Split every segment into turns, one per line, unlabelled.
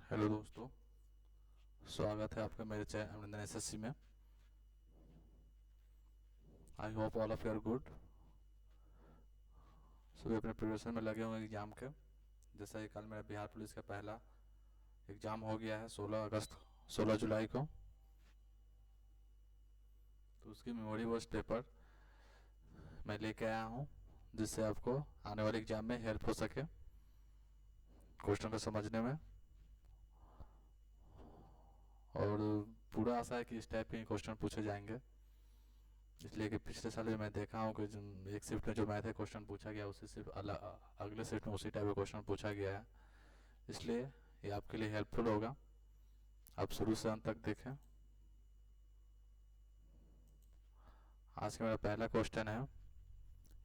Hello दोस्तों, स्वागत है आपका मेरे चैनल अमरिंदर एसएससी में। I hope all of you are good. सभी अपने प्रिपरेशन में लगे हुए हैं एग्ज़ाम के। जैसा कि कल मेरा बिहार पुलिस का पहला एग्ज़ाम हो गया है 16 जुलाई को, तो उसकी मेमोरी वर्स पेपर मैं लेके आया हूँ, जिससे आपको आने वाले एग्ज़ाम में हेल्प हो सके क्वेश्चन को समझने में। और पूरा आशा है कि इस टाइप के क्वेश्चन पूछे जाएंगे, इसलिए कि पिछले साल भी मैं देखा हूँ कि एक शिफ्ट में जो मैथ है क्वेश्चन पूछा गया, उसी शिफ्ट अगले शिफ्ट में उसी टाइप का क्वेश्चन पूछा गया है। इसलिए ये आपके लिए हेल्पफुल होगा, आप शुरू से अंत तक देखें। आज का मेरा पहला क्वेश्चन है,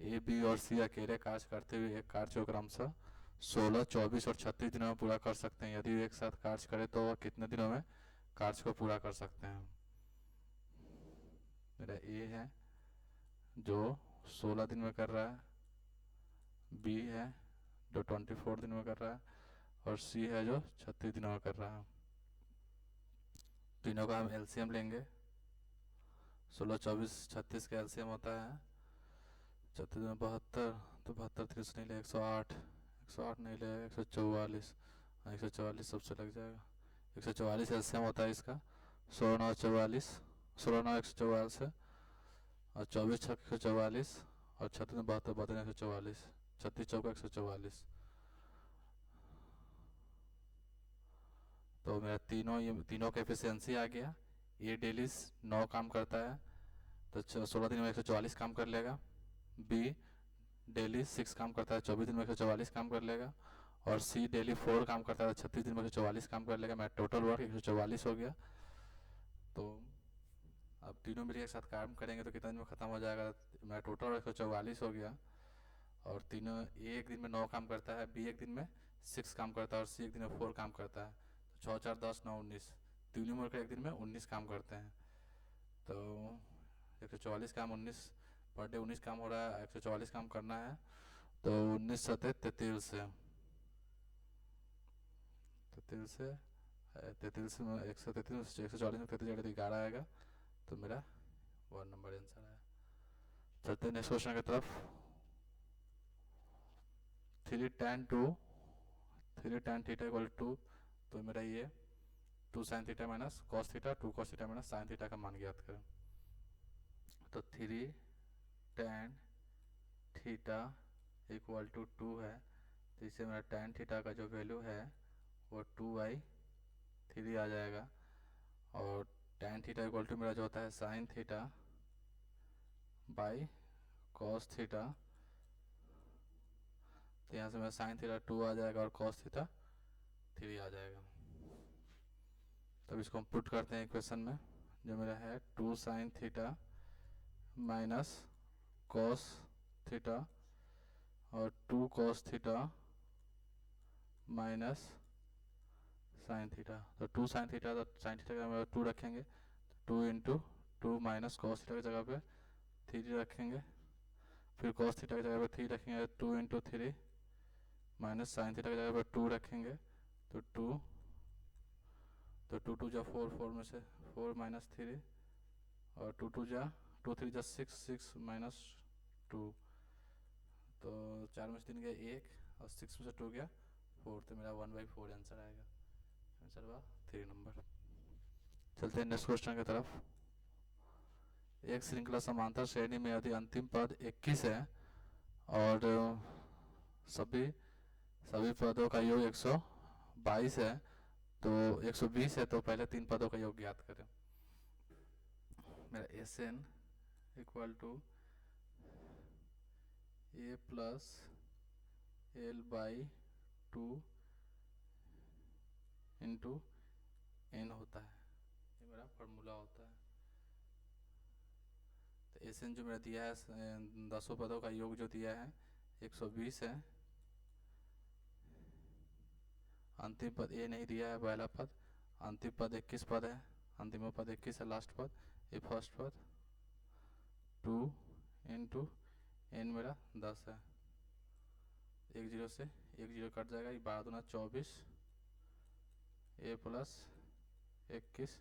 ए बी और सी अकेले कार्य करते हुए एक कार्य को क्रमशः 16, 24 और 36 दिनों में पूरा कर सकते हैं। यदि वे एक साथ कार्य करें तो वह कितने दिनों में कार्य को पूरा कर सकते हैं। मेरा ए है जो 16 दिन में कर रहा है, बी है जो 24 दिन में कर रहा है, और सी है जो 36 दिनों में कर रहा है। तीनों का हम एलसीएम लेंगे। 16, 24, 36 का एलसीएम होता है 36 में 72, तो 72 30 नहीं ले 108, 108 नहीं ले 144, 144 सबसे लग जाएगा। 144 एलसीएम होता है इसका। 16 9 44, 16 9 144 है, और 24 6 144, और 36 में 72 72 144, 36 चौका 144। तो मेरा तीनों का एफिशिएंसी आ गया। ये डेली 9 काम करता है, तो 16 दिन में 144 काम कर लेगा। बी डेली 6 काम करता है, 24 दिन में 144 काम कर लेगा। और सी डेली 4 काम करता है, 36 दिन में 144 काम कर लेगा। मेरा टोटल वर्क 144 हो गया। तो अब तीनों मिलकर एक साथ काम करेंगे तो कितने दिन में ख़त्म हो जाएगा। मेरा टोटल वर्क 144 हो गया। और तीनों, ए एक दिन में 9 काम करता है, बी एक दिन में 6 काम करता है, और सी एक दिन में 4 काम करता है। तो 6 4 10 9 19, तीनों मिलकर एक दिन में 19 काम करते हैं। तो 144 काम 19 पर डे 19 काम हो रहा है, 144 काम करना है। तो 19 सतह 33 है, 33 से 33 में 133 140 में 33 11 आएगा। तो मेरा 1 नंबर आंसर है। चलते हैं नेक्स्ट क्वेश्चन की तरफ। 3 tan 2 इक्वल टू, तो मेरा ये 2 sin theta minus cos theta, 2 cos theta minus sine theta का मान ज्ञात करें। तो 3 tan थीटा इक्वल टू 2 है, तो इससे मेरा tan थीटा का जो वैल्यू है वो 2/3 आ जाएगा। और tan थीटा इक्वल टू मेरा जो होता है sine theta by cos theta. तो यहाँ से मेरा साइन थीटा 2 आ जाएगा और कॉस थीटा 3 आ जाएगा। तब इसको हम पुट करते हैं इक्वेशन में, जो मेरा है 2 sin theta minus cos theta और 2 cos theta minus sine theta. तो 2 sin थीटा, तो साइन थीटा का 2 रखेंगे, तो 2 × 2 माइनस कॉस थीटा की जगह पे 3 रखेंगे, फिर कॉस थीटा की जगह पे 3 रखेंगे, 2 × 3 माइनस साइन थीटा की जगह पे 2 रखेंगे, तो 2, तो 2 2 जा 4, 4 में से 4 माइनस 3, और 2 2 जा 2 3 जा 6, 6 माइनस 2, तो 4 में से 3 गया 1, और 6 में से 2 गया 4, तो मेरा 1/4 आंसर आएगा। आंसर हुआ 3 नंबर। चलते हैं नेक्स्ट क्वेश्चन की तरफ। एक श्रृंखला समांतर श्रेणी में यदि अंतिम पद 21 है और सभी सभी पदों का योग 122 है, तो 120 है, तो पहले 3 पदों का योग ज्ञात करें। मेरा S N equal to A plus L by 2 into N होता है, ये मेरा फॉर्मूला होता है। तो एस एन जो मेरा दिया है 10 पदों का योग जो दिया है 120 है। अंतिम पद ए नहीं दिया है, पहला पद। अंतिम पद 21 पद है, अंतिम पद 21 है, लास्ट पद ये फर्स्ट पद। 2 इंटू एन मेरा 10 है, 1 0 से 1 0 कट जाएगा, ये 12 दूना 24 ए प्लस 21,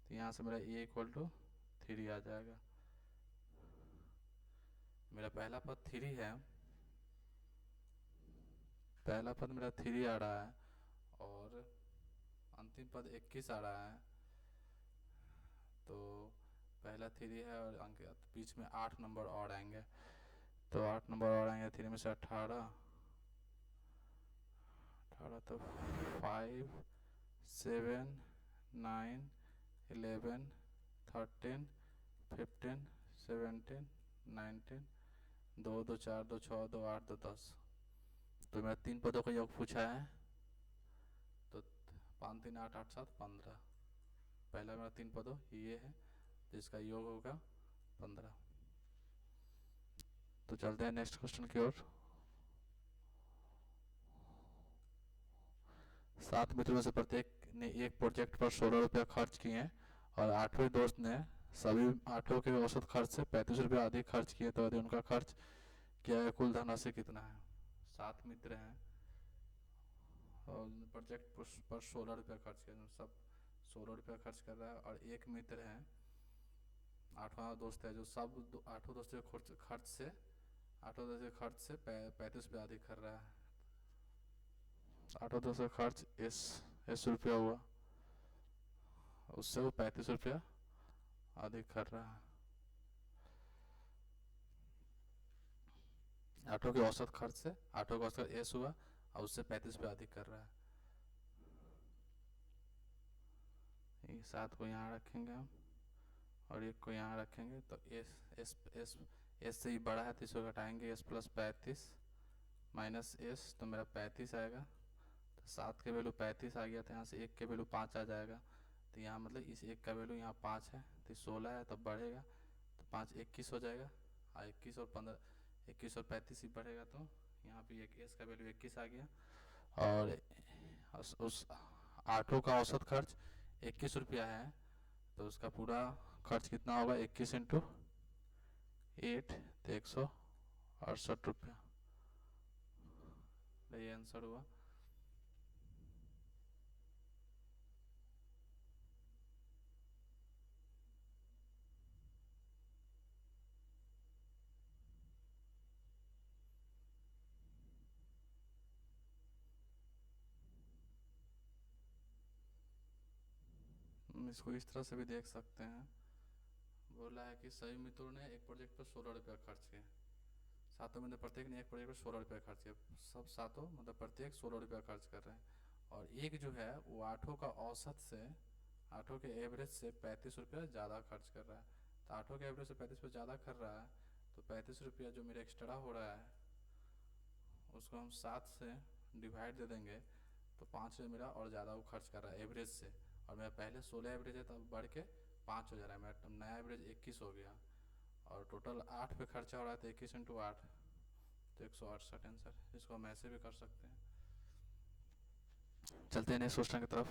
तो यहाँ से मेरा ए इक्वल टू 3 आ जाएगा। मेरा पहला पद 3 है, पहला पद मेरा 3 आ रहा है और अंतिम पद 21 आ रहा है। तो पहला 3 है और अंक बीच में 8 नंबर और आएंगे, तो 8 नंबर और आएंगे। 3 में से 18 तो 5 7 9 11 13 15 17 19, 2 2 4 2 6 2 8 2 10। तो मेरा 3 पदों का योग पूछा है, तो 5 3 8 8 7 15। पहला मेरा 3 पदों ये है जिसका योग होगा 15। तो चलते हैं नेक्स्ट क्वेश्चन की ओर। 7 मित्रों में से प्रत्येक ने एक प्रोजेक्ट पर 16 रुपया खर्च किए हैं और 8वें दोस्त ने सभी 8 के औसत खर्च से 35 रुपया अधिक खर्च किए, तो यदि उनका खर्च किया है कुल धनराशि कितना है। 7 मित्र हैं और प्रोजेक्ट पर 16 रुपया खर्च किया, सब 16 रुपया खर्च कर रहा है। और एक मित्र है, 8वां दोस्त है, जो सब 8 दोस्त के खर्च से 35 रुपया अधिक कर रहा है। 8 दोस्त का खर्च एस रुपया हुआ, उससे वो 35 रुपया अधिक कर रहा है। 8 के औसत खर्च से 8 का औसत एस हुआ और उससे 35 रुपया अधिक कर रहा है। ये 7 को यहाँ रखेंगे हम और 1 को यहाँ रखेंगे, तो एस से ही बड़ा है तो इसको घटाएंगे। एस प्लस 35 माइनस एस, तो मेरा 35 आएगा। तो 7 के वैल्यू 35 आ गया, तो यहाँ से 1 के वैल्यू 5 आ जाएगा। तो यहाँ मतलब इस 1 का वैल्यू यहाँ 5 है, तो 16 है, तो बढ़ेगा, तो 5 21 हो जाएगा। और 21 और 15 21 और 35 ही बढ़ेगा, तो यहाँ पे एक एस का वैल्यू 21 आ गया। और उस 8 का औसत खर्च 21 रुपया है, तो उसका पूरा खर्च कितना होगा 21 इंटू 8, तो 168 रुपया। ये आंसर हुआ। इसको इस तरह से भी देख सकते हैं। बोला है कि सभी मित्रों ने एक प्रोजेक्ट पर 16 रुपया खर्च किए। 7 में प्रत्येक ने एक प्रोजेक्ट पर 16 रुपया खर्च किया, सब 7 मतलब प्रत्येक 16 रुपया खर्च कर रहे हैं। और एक जो है वो 8 का औसत से 8 के एवरेज से 35 रुपया ज़्यादा खर्च कर रहा है। तो 8 के एवरेज से 35 रुपया ज़्यादा कर रहा है, तो 35 रुपया जो मेरा एक्स्ट्रा हो रहा है उसको हम 7 से डिवाइड दे देंगे, तो 5 मेरा और ज़्यादा वो खर्च कर रहा है एवरेज से। और मेरा पहले 16 एवरेज है, तब बढ़ के 5 हो जा रहा है, मेरा नया एवरेज 21 हो गया। और टोटल 8 पे खर्चा हो रहा है, तो 21 इंटू 8, तो 168 आंसर। इसको हम ऐसे भी कर सकते हैं। चलते हैं नेक्स्ट क्वेश्चन की तरफ।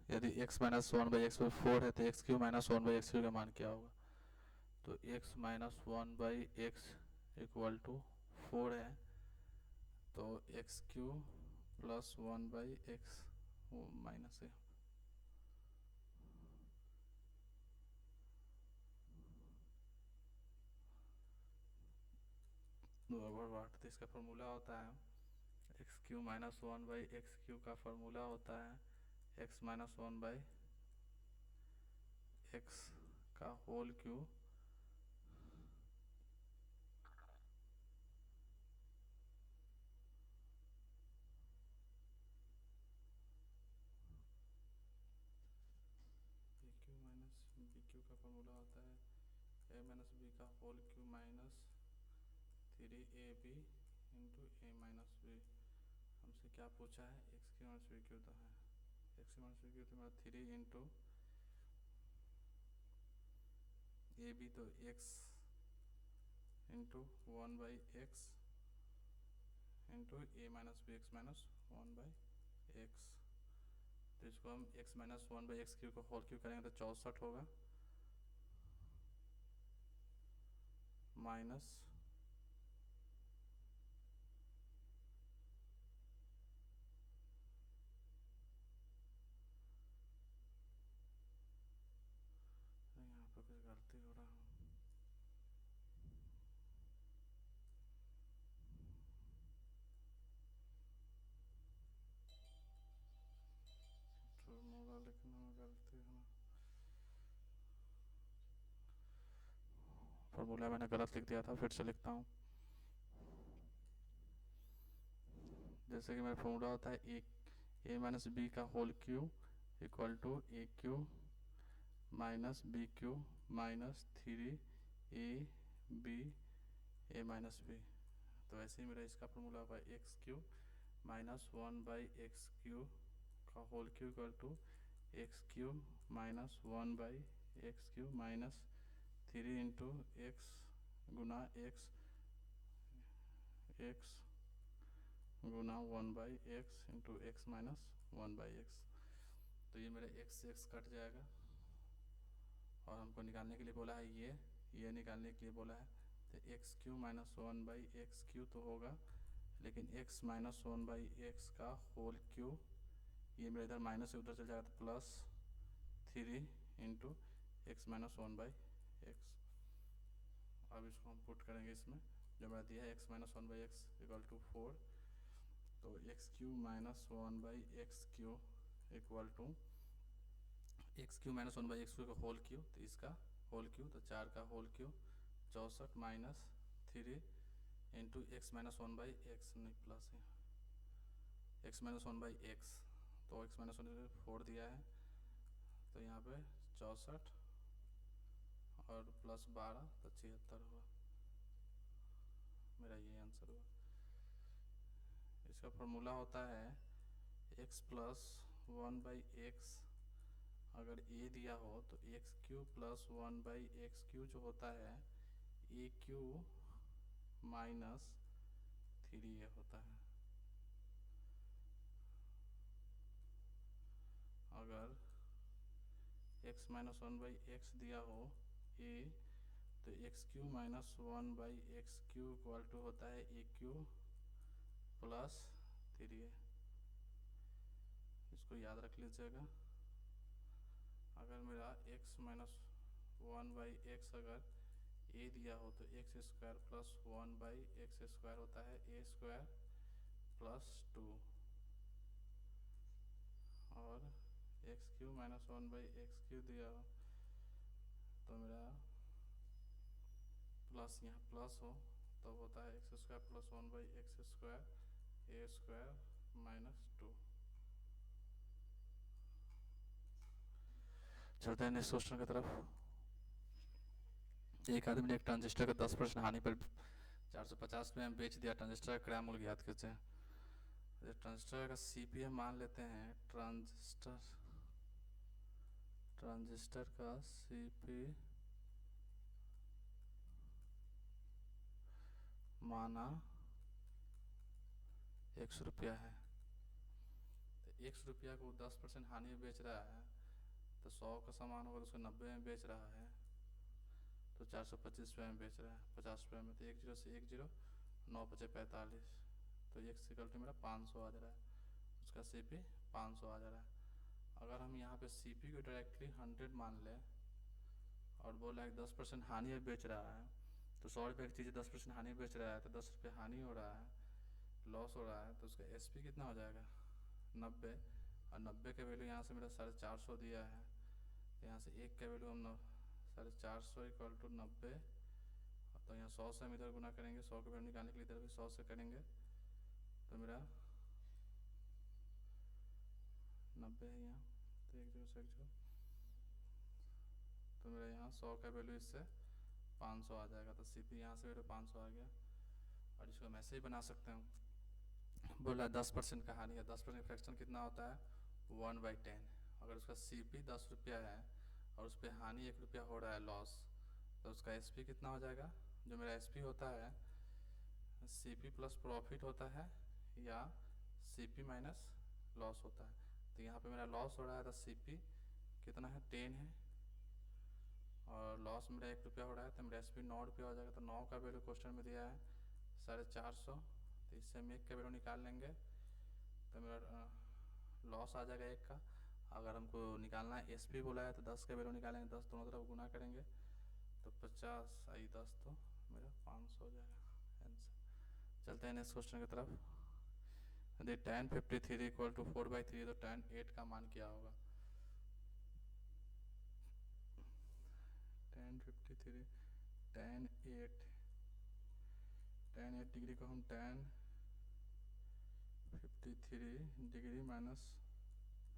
यदि x माइनस 1/x/4 है तो x cube minus 1/x cube का मान क्या होगा। तो x minus 1/x equal to 4 है, तो x Q plus 1/x minus है। तो इसका फॉर्मूला होता है x cube minus 1/x cube का फॉर्मूला होता है x माइनस 1/x का whole cube cube minus B cube का फॉर्मूला होता है ए माइनस बी का whole cube minus 3ab into a minus b. हमसे क्या पूछा है, x cube minus B cube, तो है x cube minus B cube, तो मेरा 3 इंटू ए बी, तो x into 1/x into a minus b x minus 1/x। तो इसको हम x माइनस 1/x क्यू को होल क्यू करेंगे तो 64 होगा, माइनस ये क्यू माइनस 1/x क्यू का फॉर्मूला होता है x माइनस 1/x क्यू का होल क्यू करेंगे तो 64 होगा, माइनस 3 इंटू फार्मूला मैंने गलत लिख दिया था, फिर से लिखता हूँ। जैसे कि मेरा फार्मूला होता है ए माइनस बी का whole cube equal to A cube minus B cube minus 3ab A minus B. तो ऐसे ही मेरा इसका फार्मूला होगा एक्स क्यू माइनस 1/x³ का whole cube equal to X cube minus 1/x³ minus 3 into X गुना X गुना 1/x into X minus 1/x। तो ये मेरा x से x कट जाएगा और हमको निकालने के लिए बोला है ये निकालने के लिए बोला है। तो x³ माइनस 1/x³ तो होगा, लेकिन x माइनस 1/x का होल क्यू, ये मेरा इधर माइनस से उधर चल जाएगा तो plus 3 into X minus 1/x। अब इसको हम पुट करेंगे इसमें, जो मेरा दिया है x minus 1/x equal to 4, तो x³ minus 1/x³ equal to x³ minus 1/x³ का होल क्यू, तो इसका होल क्यू, तो 4 का whole cube 64 minus 3 into X minus 1/x, नहीं प्लस है x माइनस 1/x, तो x माइनस 1/4 दिया है, तो यहाँ पे 64 और प्लस 12 तो 76 हुआ, मेरा ये आंसर हुआ। इसका फॉर्मूला होता है x प्लस 1/x, अगर a दिया हो तो x³ प्लस 1/x³ जो होता है a³ माइनस 3a होता है। अगर x माइनस 1/x दिया हो a, तो x³ minus 1/x³ equal to होता है a³ प्लस 3a। इसको याद रख लीजिएगा। अगर मेरा x माइनस 1/x अगर a दिया हो तो x² प्लस 1/x² होता है a² प्लस 2, और x³ माइनस 1/x³ दिया हो तो मेरा प्लस, यहाँ प्लस हो तो होता है x² plus 1/x² a² minus 2। चलते हैं नेक्स्ट क्वेश्चन की तरफ। एक आदमी ने एक ट्रांजिस्टर का 10% हानि पर 450 में बेच दिया। ट्रांजिस्टर का क्रय मूल्य ज्ञात कीजिए। ट्रांजिस्टर का CP हम मान लेते हैं, ट्रांजिस्टर का CP माना 100 रुपया है। तो 100 रुपया को 10% हानि में बेच रहा है, तो 100 का सामान होगा तो उसको 90 में बेच रहा है, तो 425 रुपये में बेच रहा है, 50 रुपये में। तो 1 0 से 1 0, 9 5 45, तो x इक्वल टू मेरा 500 आ जा रहा है, उसका CP 500 आ जा रहा है। अगर हम यहाँ पे CP को डायरेक्टली 100 मान लें और बोला है 10% हानि में बेच रहा है, तो 100 रुपये की चीज़ 10% हानि में बेच रहा है, तो 10 रुपये हानि हो रहा है, लॉस हो रहा है, तो उसका SP कितना हो जाएगा 90, और 90 का वैल्यू यहाँ से मेरा 450 दिया है, तो यहाँ से 1 का वैल्यू हम 450 इक्वल टू 90, तो यहाँ 100 से हम इधर गुना करेंगे, 100 का वैल्यू निकालने के लिए इधर भी 100 से करेंगे, तो मेरा 90 है यहाँ, तो 1 0 से 1 0, तो मेरा यहाँ 100 का वैल्यू इससे 500 आ जाएगा, तो CP यहाँ से मेरा 500 आ गया। और इसको हम ऐसे ही बना सकते हैं, बोला 10% का हानि है, 10% फ्रैक्शन कितना होता है 1/10। अगर उसका CP 10 रुपया है और उस पर हानि 1 रुपया हो रहा है लॉस, तो उसका SP कितना हो जाएगा, जो मेरा SP होता है CP प्लस प्रॉफिट होता है या CP माइनस लॉस होता है। तो यहाँ पे मेरा लॉस हो रहा है, तो CP कितना है 10 है, और लॉस मेरा 1 रुपया हो रहा है, तो मेरा SP 9 रुपया हो जाएगा। तो 9 का वैल्यू क्वेश्चन में दिया है 450, तो इससे हम 1 का वैल्यू निकाल लेंगे, तो मेरा लॉस आ जाएगा 1 का। अगर हमको निकालना है SP बोला है, तो 10 का वैल्यू निकालेंगे, 10 दोनों तरफ गुना करेंगे, तो 50 आई 10, तो मेरा 500 हो जाएगा आंसर। चलते हैं नेक्स्ट क्वेश्चन की तरफ। यदि tan 53 इक्वल टू 4/3, तो tan 8 का मान क्या होगा। tan 53 tan 8 डिग्री को हम tan 53 डिग्री माइनस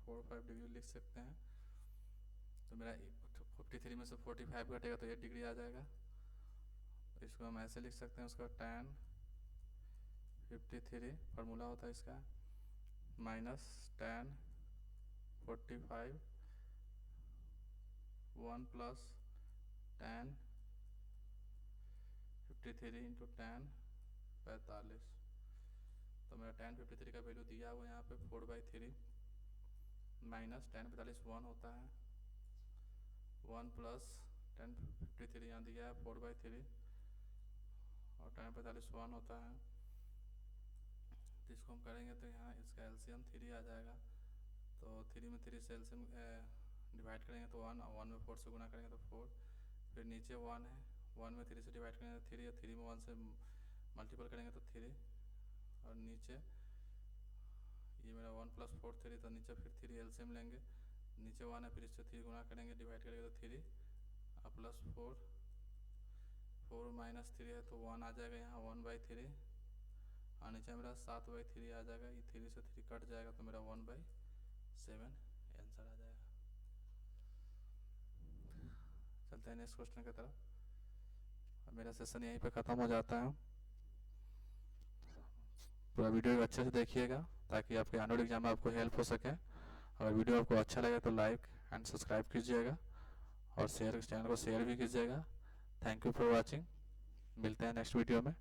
45 डिग्री लिख सकते हैं। तो मेरा 53 में से 45 घटेगा तो 8 डिग्री आ जाएगा। इसको हम ऐसे लिख सकते हैं, उसका tan 53 फार्मूला होता है इसका minus tan 45 1 plus tan 53 into tan 45। तो मेरा tan 53 का वैल्यू दिया हुआ यहाँ पे 4/3 माइनस tan 45 1 होता है 1 प्लस tan 53 यहाँ दिया है 4/3 और tan 45 1 होता है। तो इसको हम करेंगे तो यहाँ इसका एलसीएम 3 आ जाएगा। तो 3 में 3 से एलसीएम डिवाइड करेंगे तो 1 और 1 में 4 से गुना करेंगे तो 4, फिर नीचे 1 है 1 में 3 से डिवाइड करेंगे तो 3 और 3 में 1 से मल्टीपल करेंगे तो 3 और नीचे ये मेरा 1 प्लस 4 3 तो नीचे फिर 3 एलसीएम लेंगे, नीचे 1 है फिर इससे 3 गुना करेंगे डिवाइड करेंगे तो 3 और प्लस 4 माइनस 3 है तो 1 आ जाएगा यहाँ 1/3 और नीचे मेरा 7/3 आ जाएगा। ये 3 से 3 कट जाएगा तो मेरा 1/7 आंसर आ जाएगा। चलते हैं नेक्स्ट क्वेश्चन की तरफ। मेरा सेशन यहीं पे ख़त्म हो जाता है। पूरा वीडियो अच्छे से देखिएगा ताकि आपके आने वाले एग्जाम में आपको हेल्प हो सके। अगर वीडियो आपको अच्छा लगे तो लाइक एंड सब्सक्राइब कीजिएगा और चैनल को शेयर भी कीजिएगा। Thank you for watching. मिलते हैं नेक्स्ट वीडियो में।